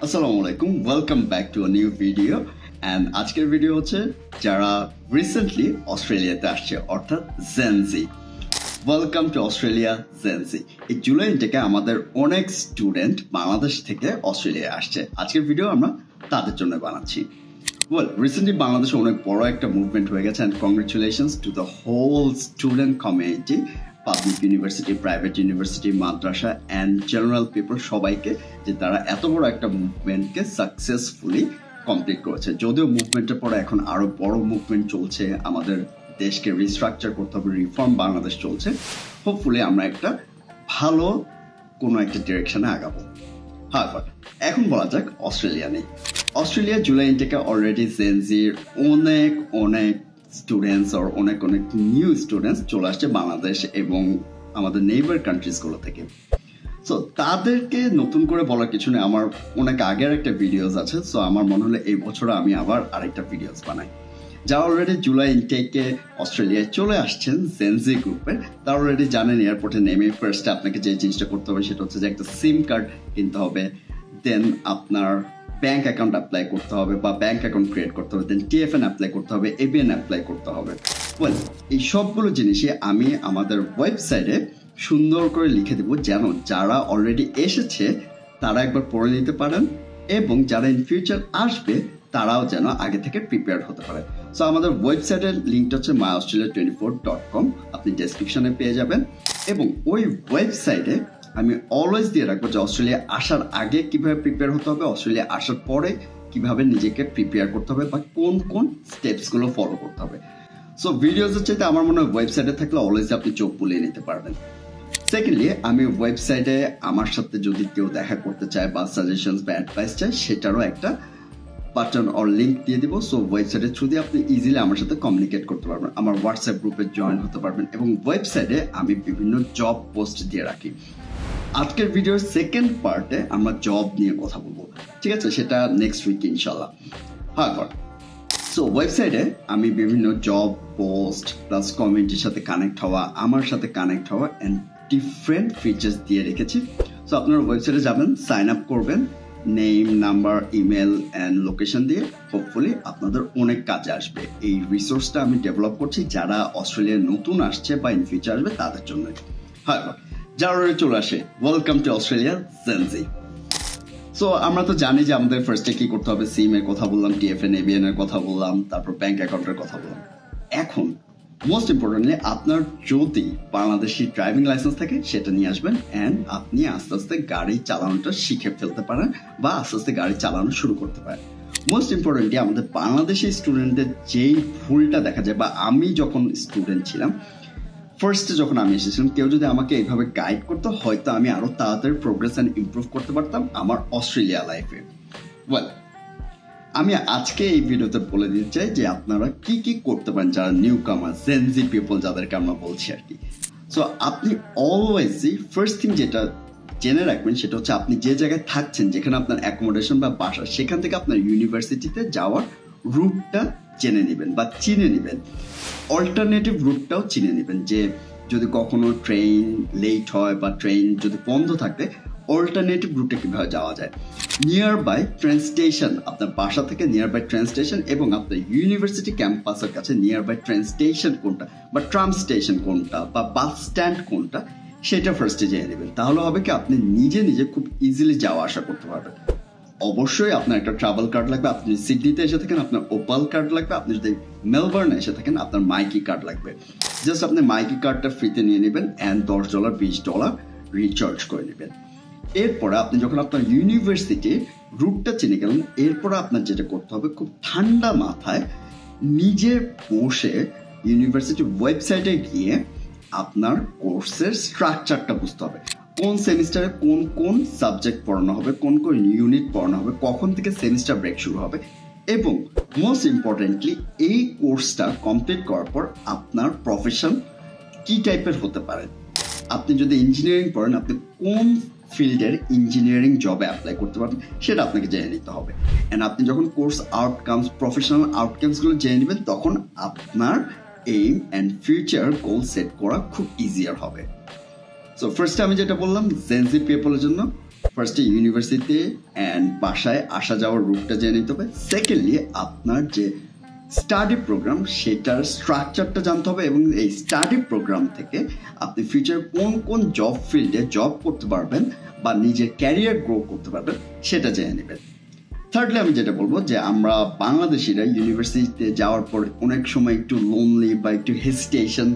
আসসালামু আলাইকুম, welcome back to a new video. And আজকের ভিডিও হচ্ছে যারা রিসেন্টলি অস্ট্রেলিয়াতে আসছে, অর্থাৎ Gen Z. Welcome to Australia Gen Z. এই জুলাই ইনটেকে আমাদের অনেক স্টুডেন্ট বাংলাদেশ থেকে অস্ট্রেলিয়া আসছে। আজকের ভিডিও আমরা তাদের জন্য বানাচ্ছি। ওয়েল, রিসেন্টলি বাংলাদেশে অনেক বড় একটা মুভমেন্ট হয়ে গেছে, and congratulations to the whole student community, public university, private university, মাদ্রাসা অ্যান্ড জেনারেল পিপল সবাইকে, যে তারা এত বড় একটা মুভমেন্টকে সাকসেসফুলি কমপ্লিট করেছে। যদিও মুভমেন্টের পরে এখন আরো বড় মুভমেন্ট চলছে, আমাদের দেশকে রিস্ট্রাকচার করতে হবে, রিফর্ম বাংলাদেশ চলছে। হোপফুলি আমরা একটা ভালো কোনো একটা ডিরেকশনে আগাবো। হ্যাঁ, এখন বলা যাক অস্ট্রেলিয়া নেই। অস্ট্রেলিয়া জুলাই ইনটেকে অলরেডি জেনজির অনেক স্টুডেন্টস আর অনেক নিউ স্টুডেন্টস চলে আসছে বাংলাদেশ এবং আমাদের নেইবার কান্ট্রিজগুলো থেকে। সো তাদেরকে নতুন করে বলার কিছু নেই, আমার অনেক আগের একটা ভিডিওস আছে। সো আমার মনে হলো এই বছর আমি আবার আরেকটা ভিডিওস বানাই। যারা অলরেডি জুলাই ইনটেকে অস্ট্রেলিয়ায় চলে আসছেন জেনজি গ্রুপে, তারা অলরেডি জানেন এয়ারপোর্টে নেমে ফার্স্টে আপনাকে যে জিনিসটা করতে হবে সেটা হচ্ছে যে একটা সিম কার্ড কিনতে হবে, দেন আপনার ব্যাংক অ্যাকাউন্ট অ্যাপ্লাই করতে হবে বা ব্যাংক অ্যাকাউন্ট ক্রিয়েট করতে হবে, দেন টিএফএন অ্যাপ্লাই করতে হবে, এবিএন অ্যাপ্লাই করতে হবে। ওয়েল, এই সবগুলো জিনিসই আমি আমাদের ওয়েবসাইটে সুন্দর করে লিখে দেবো, যেন যারা অলরেডি এসেছে তারা একবার পড়ে নিতে পারেন এবং যারা ইন ফিউচার আসবে তারাও যেন আগে থেকে প্রিপেয়ার হতে পারে। সো আমাদের ওয়েবসাইটের লিঙ্কটা হচ্ছে myaustralia24.com, আপনি ডেসক্রিপশনে পেয়ে যাবেন। এবং ওই ওয়েবসাইটে আমি অলওয়েজ দিয়ে রাখবো যে অস্ট্রেলিয়া আসার আগে কিভাবে প্রিপেয়ার হতে হবে, অস্ট্রেলিয়া আসার পরে কিভাবে নিজেকে প্রিপেয়ার করতে হবে বা কোন স্টেপসগুলো ফলো করতে হবে। সো ভিডিওস হচ্ছে আমার মনে হয় ওয়েবসাইটে থাকলে অলওয়েজ আপনি চোখ বুলিয়ে নিতে পারবেন। সেকেন্ডলি, আমি ওয়েবসাইটে আমার সাথে যদি কেউ দেখা করতে চায় বা সাজেশনস বা অ্যাডভাইস চায়, সেটারও একটা বাটন অর লিঙ্ক দিয়ে দিব। সো ওয়েবসাইটের থ্রু দিয়ে আপনি ইজিলি আমার সাথে কমিউনিকেট করতে পারবেন, আমার হোয়াটসঅ্যাপ গ্রুপে জয়েন হতে পারবেন। এবং ওয়েবসাইটে আমি বিভিন্ন জব পোস্ট দিয়ে রাখি। আজকের ভিডিওর সেকেন্ড পার্টে আমরা জব নিয়ে কথা বলবো, ঠিক আছে? সেটা নেক্সট উইক ইনশাল্লাহ। হ্যাঁ, সো ওয়েবসাইটে আমি বিভিন্ন জব পোস্ট প্লাস কমিউনিটির সাথে কানেক্ট হওয়া, আমার সাথে কানেক্ট হওয়া অ্যান্ড ডিফারেন্ট ফিচার্স দিয়ে রেখেছি। সো আপনারা ওয়েবসাইটে যাবেন, সাইন আপ করবেন, name, number, email and location দিয়ে। হোপফুলি আপনাদের অনেক কাজে আসবে। এই রিসোর্সটা আমি ডেভেলপ করছি যারা অস্ট্রেলিয়ায় নতুন আসছে বা ইন ফিউচার আসবে তাদের জন্য। হ্যাঁ, যারা চলে আসে, welcome to Australia Gen Z. So আমরা তো জানি যে আমাদের ফার্স্টে কি করতে হবে। সিম এর কথা বললাম, টিএফএন, এবিএন এর কথা বললাম, তারপর ব্যাংক অ্যাকাউন্টের কথা বললাম। এখন মোস্ট ইম্পর্টেন্টলি আপনার যদি বাংলাদেশি ড্রাইভিং লাইসেন্স থাকে সেটা নিয়ে আসবেন, অ্যান্ড আপনি আস্তে আস্তে গাড়ি চালানোটা শিখে ফেলতে পারেন বা আস্তে আস্তে গাড়ি চালানো শুরু করতে পারেন। মোস্ট ইম্পর্টেন্টলি আমাদের বাংলাদেশি স্টুডেন্টদের যেই ভুলটা দেখা যায়, বা আমি যখন স্টুডেন্ট ছিলাম ফার্স্টে যখন আমি এসেছিলাম, কেউ যদি আমাকে এইভাবে গাইড করতো, হয়তো আমি আরো তাড়াতাড়ি প্রোগ্রেস অ্যান্ড ইমপ্রুভ করতে পারতাম আমার অস্ট্রেলিয়া লাইফে। ওয়েল, আমি আজকে এই ভিডিওতে বলে দিতে চাই যে আপনারা কি কি করতে পারেন যারা নিউ কামার, জেনজি পিপল যাদেরকে আমরা বলছি আর কি। সো আপনি অলওয়েজই ফার্স্ট থিং যেটা জেনে রাখবেন সেটা হচ্ছে আপনি যে জায়গায় থাকছেন, যেখানে আপনার অ্যাকোমোডেশন বা বাসা, সেখান থেকে আপনার ইউনিভার্সিটিতে যাওয়ার রুটটা জেনে নেবেন বা চিনে নেবেন। অল্টারনেটিভ রুটটাও চিনে নেবেন, যে যদি কখনো ট্রেন লেট হয় বা ট্রেন যদি বন্ধ থাকে, অল্টারনেটিভ রুটে কিভাবে যাওয়া যায়। নিয়ার বাই ট্রেন স্টেশন, আপনার বাসা থেকে নিয়ার বাই ট্রেন স্টেশন এবং আপনার ইউনিভার্সিটি ক্যাম্পাসের কাছে নিয়ার বাই ট্রেন স্টেশন কোনটা বা ট্রাম স্টেশন কোনটা বা বাস স্ট্যান্ড কোনটা, সেটা ফার্স্টে জেনে নেবেন। তাহলে হবে কি আপনি নিজে খুব ইজিলি যাওয়া আসা করতে পারবেন। অবশ্যই আপনার একটা ট্রাভেল কার্ড লাগবে। আপনি যদি সিডনিতে এসে থাকেন আপনার ওপাল কার্ড লাগবে, আপনি যদি মেলবোর্নে এসে থাকেন আপনার মাইকি কার্ড লাগবে। জাস্ট আপনি মাইকি কার্ডটা ফ্রিতে নিয়ে নেবেন অ্যান্ড $10 $20 রিচার্জ করে নেবেন। এরপরে আপনি যখন আপনার ইউনিভার্সিটির রুটটা চিনে গেলেন, এরপরে আপনার যেটা করতে হবে, খুব ঠান্ডা মাথায় নিজে বসে ইউনিভার্সিটির ওয়েবসাইটে গিয়ে আপনার কোর্সের স্ট্রাকচারটা বুঝতে হবে। কোন সেমিস্টারে কোন সাবজেক্ট পড়ানো হবে, কোন ইউনিট পড়ানো হবে, কখন থেকে সেমিস্টার ব্রেক শুরু হবে, এবং মোস্ট ইম্পর্টেন্টলি এই কোর্সটা কমপ্লিট করার পর আপনার প্রফেশন কি টাইপের হতে পারে। আপনি যদি ইঞ্জিনিয়ারিং পড়েন, আপনি কোন ফিল্ডের ইঞ্জিনিয়ারিং জবে অ্যাপ্লাই করতে পারবেন সেটা আপনাকে জেনে নিতে হবে। অ্যান্ড আপনি যখন কোর্স আউটকামস, প্রফেশনাল আউটকামসগুলো জেনে নেবেন, তখন আপনার aim and future goal set করা খুব ইজিয়ার হবে। সো ফার্স্টে আমি যেটা বললাম জেনজি পিপলের জন্য, ফার্স্টে ইউনিভার্সিটি অ্যান্ড বাসায় আসা যাওয়ার রুটটা জেনে নিতে হবে। সেকেন্ডলি আপনার যে স্টাডি প্রোগ্রাম সেটার স্ট্রাকচারটা জানতে হবে, এবং এই স্টাডি প্রোগ্রাম থেকে আপনি ফিউচার কোন কোন জব ফিল্ডে জব করতে পারবেন বা নিজের ক্যারিয়ার গ্রো করতে পারবেন সেটা জেনে নেবেন। থার্ডলি আমি যেটা বলবো যে আমরা বাংলাদেশিরা ইউনিভার্সিটিতে যাওয়ার পর অনেক সময় একটু লোনলি বা একটু হেজিটেশন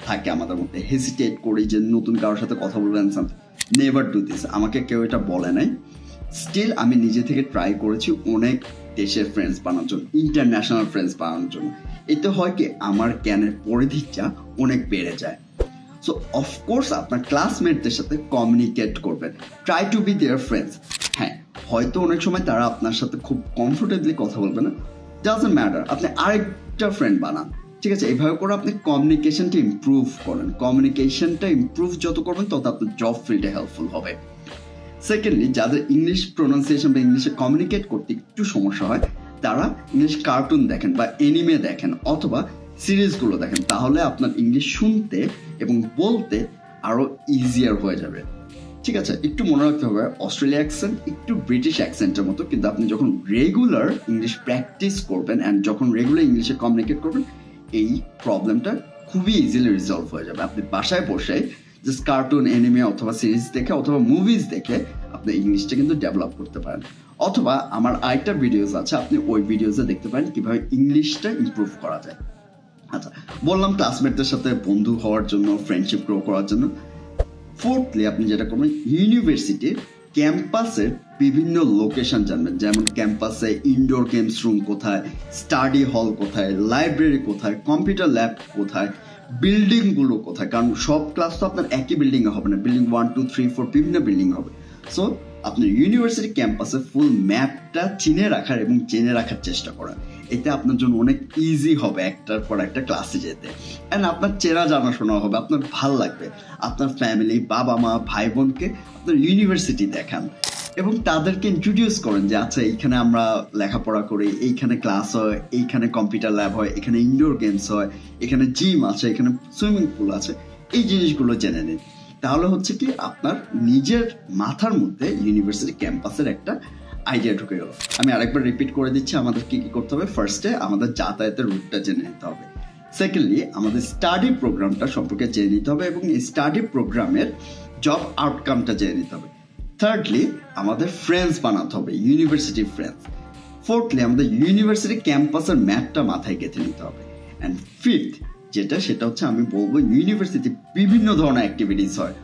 থাকে আমাদের মধ্যে, হেজিটেট করি যে নতুন কারোর সাথে কথা বলবেন। নেভার ডু দিস, আমাকে কেউ এটা বলে নাই। স্টিল আমি নিজে থেকে ট্রাই করেছি অনেক দেশের ফ্রেন্ডস বানানোর জন্য, ইন্টারন্যাশনাল ফ্রেন্ডস বানানোর জন্য। এতে হয় কি আমার জ্ঞানের পরিধিটা অনেক বেড়ে যায়। সো অফকোর্স আপনার ক্লাসমেটদের সাথে কমিউনিকেট করবেন, try to be their friends. হ্যাঁ, হয়তো অনেক সময় তারা আপনার সাথে খুব কমফোর্টেবলি কথা বলবে না, ডাজন্ট ম্যাটার, আপনি আরেকটা ফ্রেন্ড বানান, ঠিক আছে? এইভাবে করে আপনি কমিউনিকেশনটা ইমপ্রুভ করেন। কমিউনিকেশনটা ইমপ্রুভ যত করবেন তত আপনার জব ফিল্ডে হেল্পফুল হবে। সেকেন্ডলি, যাদের ইংলিশ প্রোনাউন্সিয়েশন বা ইংলিশে কমিউনিকেট করতে একটু সমস্যা হয় তারা ইংলিশ কার্টুন দেখেন বা এনিমে দেখেন অথবা সিরিজগুলো দেখেন, তাহলে আপনার ইংলিশ শুনতে এবং বলতে আরো ইজিয়ার হয়ে যাবে। ঠিক আছে, একটু মনে রাখতে হবে অস্ট্রেলিয়া অ্যাকসেন্ট একটু ব্রিটিশ অ্যাকসেন্টের মতো, কিন্তু আপনি যখন রেগুলার ইংলিশ প্র্যাকটিস করবেন অ্যান্ড যখন রেগুলার ইংলিশে কমিউনিকেট করবেন এই প্রবলেমটা খুবই ইজিলি রিজলভ হয়ে যাবে। আপনি বাসায় বসে জাস্ট কার্টুন, এনিমে অথবা সিরিজ দেখে অথবা মুভিজ দেখে আপনি ইংলিশটা কিন্তু ডেভেলপ করতে পারেন। অথবা আমার আরেকটা ভিডিওস আছে, আপনি ওই ভিডিওসে দেখতে পারেন কিভাবে ইংলিশটা ইমপ্রুভ করা যায়। আচ্ছা, বললাম ক্লাসমেটদের সাথে বন্ধু হওয়ার জন্য, ফ্রেন্ডশিপ গ্রো করার জন্য। ফোর্থলি আপনি যেটা করবেন, ইউনিভার্সিটির ক্যাম্পাসের বিভিন্ন লোকেশন জানবেন, যেমন ক্যাম্পাসে ইনডোর গেমস রুম কোথায়, স্টাডি হল কোথায়, লাইব্রেরি কোথায়, কম্পিউটার ল্যাব কোথায়, বিল্ডিং গুলো কোথায়। কারণ সব ক্লাস তো আপনার একই বিল্ডিং এ হবে না, বিল্ডিং 1, 2, 3, 4 বিভিন্ন বিল্ডিং হবে। সো আপনার ইউনিভার্সিটি ক্যাম্পাসে ফুল ম্যাপটা চিনে রাখার এবং জেনে রাখার চেষ্টা করা, এতে আপনার জন্য অনেক ইজি হবে একটার পর একটা ক্লাসে যেতে। অ্যান্ড আপনার চেনা জানাশোনা হবে, আপনার ভাল লাগবে। আপনার ফ্যামিলি, বাবা মা, ভাই বোনকে আপনার ইউনিভার্সিটি দেখান এবং তাদেরকে ইন্ট্রোডিউস করেন যে আচ্ছা এইখানে আমরা লেখাপড়া করি, এইখানে ক্লাস হয়, এইখানে কম্পিউটার ল্যাব হয়, এখানে ইনডোর গেমস হয়, এখানে জিম আছে, এখানে সুইমিং পুল আছে। এই জিনিসগুলো জেনে নিন, তাহলে হচ্ছে কি আপনার নিজের মাথার মধ্যে ইউনিভার্সিটি ক্যাম্পাসের একটা আইডিয়া ঢুকে গেল। আমি আরেকবার রিপিট করে দিচ্ছি, আমাদের কি কি করতে হবে। ফার্স্টে আমাদের যাতায়াতের রুটটা জেনে নিতে হবে। সেকেন্ডলি আমাদের স্টাডি প্রোগ্রামটা সম্পর্কে জেনে নিতে হবে এবং এই স্টাডি প্রোগ্রামের জব আউটকামটা জেনে নিতে হবে। থার্ডলি আমাদের ফ্রেন্ডস বানাতে হবে, ইউনিভার্সিটি ফ্রেন্ডস। ফোর্থলি আমাদের ইউনিভার্সিটি ক্যাম্পাসের ম্যাপটা মাথায় গেঁথে নিতে হবে। অ্যান্ড ফিফথ সেটা হচ্ছে আমি বলবো ইউনিভার্সিটি বিভিন্ন ধরনের অ্যাক্টিভিটিস হয়,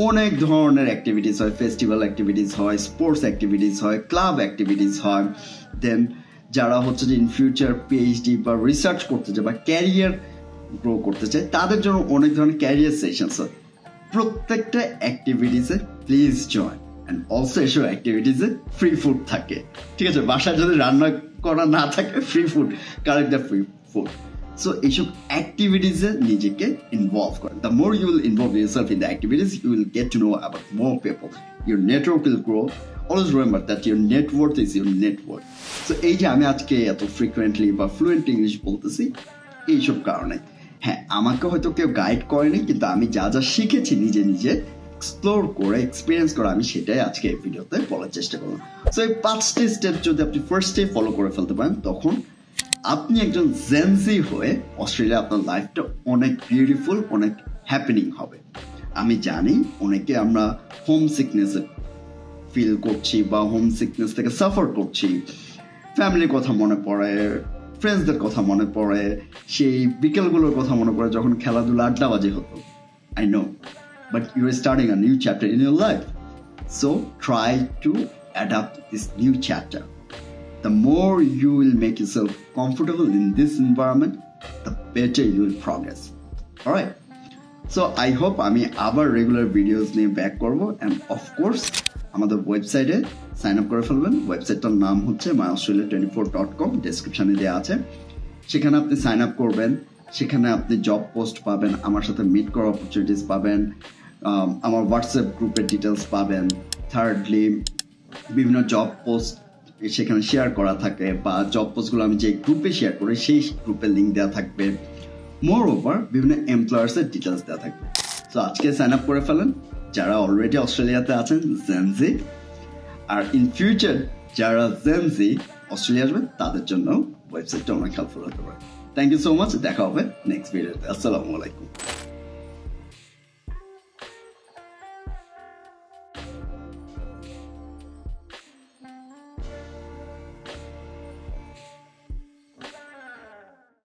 অনেক ধরনের অ্যাক্টিভিটিস হয়, ফেস্টিভ্যাল অ্যাক্টিভিটিস হয়, স্পোর্টস অ্যাক্টিভিটিস হয়, ক্লাব অ্যাক্টিভিটিস হয়। দেন যারা হচ্ছে যে ইন ফিউচার পিএইচডি বা রিসার্চ করতে চায় বা ক্যারিয়ার গ্রো করতে চায় তাদের জন্য অনেক ধরনের ক্যারিয়ার সেশনস হয়। প্রত্যেকটা অ্যাক্টিভিটিসে প্লিজ জয়েন। অ্যান্ড অলসো এসব অ্যাক্টিভিটিসে ফ্রি ফুড থাকে, ঠিক আছে? বাসায় যদি রান্না করা না থাকে free food, correct the free food. So এইসব অ্যাক্টিভিটিসে নিজেকে ইনভলভ করেন। The more you will involve yourself in the activities, you will get to know about more people, your network will grow. Always remember that your net worth is your network. So এই যে আমি আজকে এত frequently বা fluent English বলতেছি এইসব কারণে। হ্যাঁ, আমাকে হয়তো কেউ গাইড করেনি, কিন্তু আমি যা যা শিখেছি নিজে নিজে এক্সপ্লোর করে, এক্সপিরিয়েন্স করে, আমি সেটাই আজকে এই ভিডিওতে বলার চেষ্টা করলাম। সো এই 5টি স্টেপ যদি আপনি ফার্স্টে ফলো করে ফেলতে পারেন তখন আপনি একজন জেনজি হয়ে অস্ট্রেলিয়া আপনার লাইফটা অনেক বিউটিফুল, অনেক হ্যাপেনিং হবে। আমি জানি অনেকে আমরা হোম সিকনেস ফিল করছি বা হোম সিকনেস থেকে সাফার করছি, ফ্যামিলির কথা মনে পড়ে, ফ্রেন্ডসদের কথা মনে পড়ে, সেই বিকেলগুলোর কথা মনে পড়ে যখন খেলাধুলা আড্ডাবাজি হতো। I know, but you are starting a new chapter in your life. So try to adapt this new chapter. The more you will make yourself comfortable in this environment, the better you will progress. Alright. So I hope আমি আবার regular videos নিয়ে back করবো। And of course আমাদের ওয়েবসাইটে sign up করে ফেলবেন। ওয়েবসাইটটার নাম হচ্ছে myaustralia24.com, ডেসক্রিপশনে দেওয়া আছে। সেখানে আপনি সাইন আপ করবেন, সেখানে আপনি জব পোস্ট পাবেন, আমার সাথে মিট করার অপরচুনিটিস পাবেন, আমার হোয়াটসঅ্যাপ গ্রুপের ডিটেলস পাবেন। থার্ডলি বিভিন্ন জব পোস্ট সেখানে শেয়ার করা থাকে, বা জব পোস্টগুলো আমি যে গ্রুপে শেয়ার করি সেই গ্রুপের লিঙ্ক দেওয়া থাকবে। মোর ওভার বিভিন্ন এমপ্লয়ার্সের ডিটেলস দেওয়া থাকবে। তো আজকে সাইন আপ করে ফেলেন যারা অলরেডি অস্ট্রেলিয়াতে আছেন, জেনজি। আর ইন ফিউচার যারা জেনজি অস্ট্রেলিয়া আসবে তাদের জন্য ওয়েবসাইটটা অনেক হেল্পফুল হতে পারে। থ্যাংক ইউ সো মাচ, দেখা হবে নেক্সট ভিডিওতে। আসসালামু আলাইকুম।